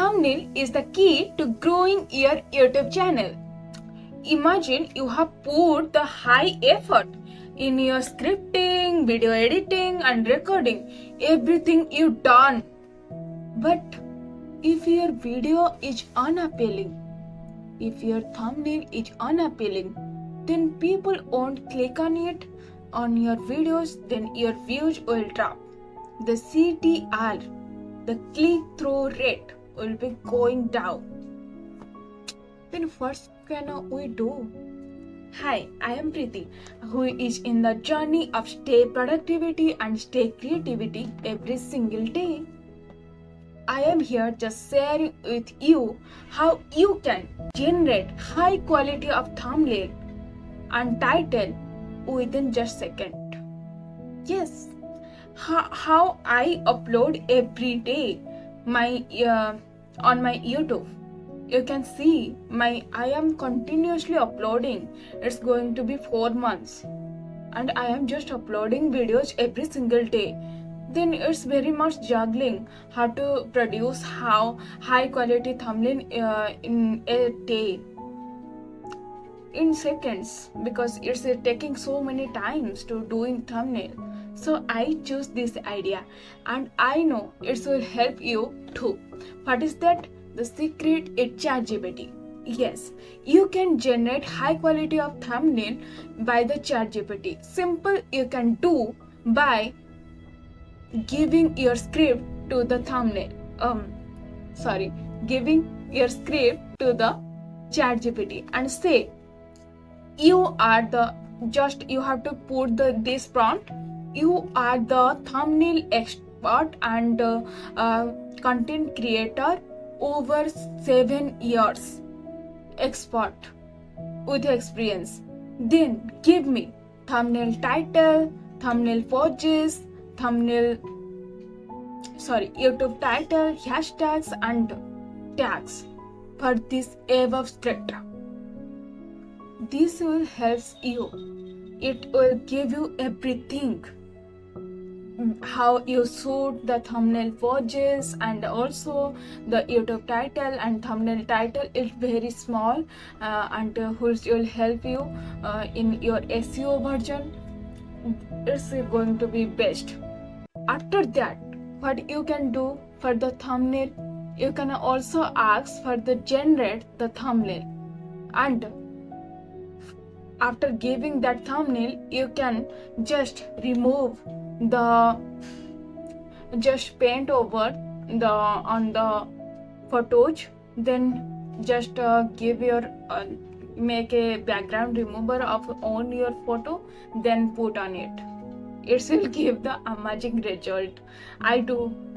Thumbnail is the key to growing your YouTube channel. Imagine you have put the high effort in your scripting, video editing and recording, everything you done. But if your video is unappealing, if your thumbnail is unappealing, then people won't click on it, on your videos, then your views will drop. The CTR, the click-through rate, will be going down. Then what can we do? Hi, I am Preeti, who is in the journey of stay productivity and stay creativity every single day. I am here just sharing with you how you can generate high quality of thumbnail and title within just second. Yes, how I upload every day on my YouTube. You can see I am continuously uploading. It's going to be 4 months and I am just uploading videos every single day. Then it's very much juggling how to produce how high quality thumbnail in a day, in seconds, because it's taking so many times to doing thumbnail. So I choose this idea and I know it will help you too. What is that? The secret is ChatGPT. Yes, you can generate high quality of thumbnail by the ChatGPT. Simple you can do by giving your script to the thumbnail. Giving your script to the ChatGPT and say, you have to put this prompt. You are the thumbnail expert and content creator over 7 years, expert with experience. Then give me thumbnail title, thumbnail pages, YouTube title, hashtags and tags for this above script. This will help you. It will give you everything. How you shoot the thumbnail pages and also the YouTube title and thumbnail title is very small and which will help you in your SEO version. It's going to be best. After that, what you can do for the thumbnail, you can also ask for the generate the thumbnail, and after giving that thumbnail you can just remove just paint over on the photos, then just give your make a background remover on your photo, then put on it. It will give the amazing result.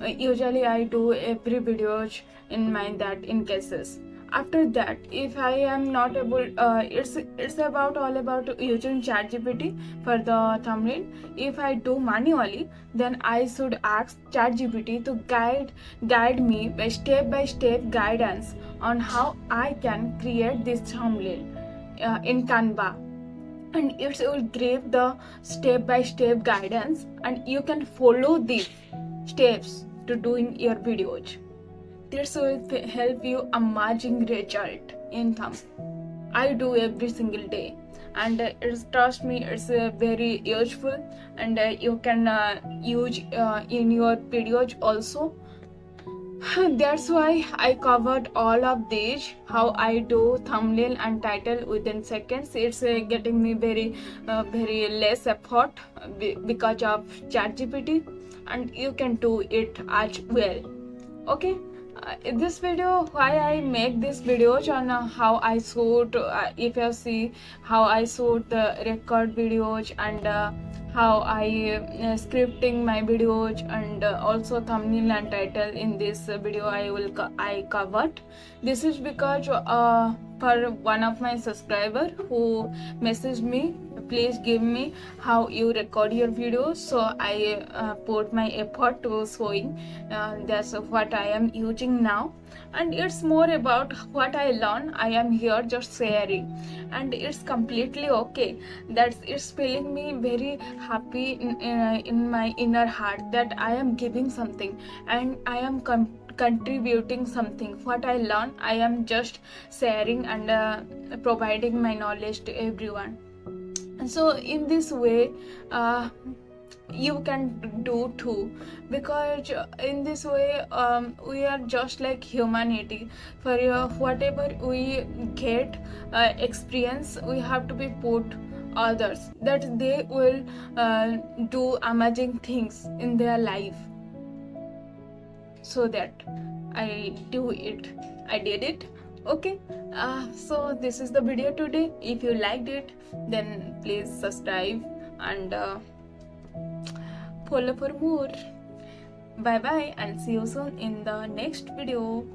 Usually I do every videos in cases. After that, if I am not able, it's all about using ChatGPT for the thumbnail. If I do manually, then I should ask ChatGPT to guide me by step guidance on how I can create this thumbnail in Canva. And it will give the step-by-step guidance and you can follow these steps to doing your videos. This will help you amazing result in thumbnail. I do every single day and trust me, it's very useful and you can use in your videos also. That's why I covered all of these, how I do thumbnail and title within seconds. It's getting me very less effort because of ChatGPT, and you can do it as well. Okay, in this video, why I make these videos on how I shoot, if you see how I shoot the record videos and how I scripting my videos and also thumbnail and title. In this video I covered. This is because for one of my subscriber who messaged me, please give me how you record your videos, so I put my effort to showing. That's what I am using now, and it's more about what I learn. I am here just sharing, and it's completely okay. It's feeling me very happy in my inner heart that I am giving something and I am contributing something. What I learn, I am just sharing and providing my knowledge to everyone. So in this way, you can do too, because in this way, we are just like humanity. For whatever we get experience, we have to be put others, that they will do amazing things in their life, so that I did it. Okay, so this is the video today. If you liked it, then please subscribe and follow for more. Bye bye, and see you soon in the next video.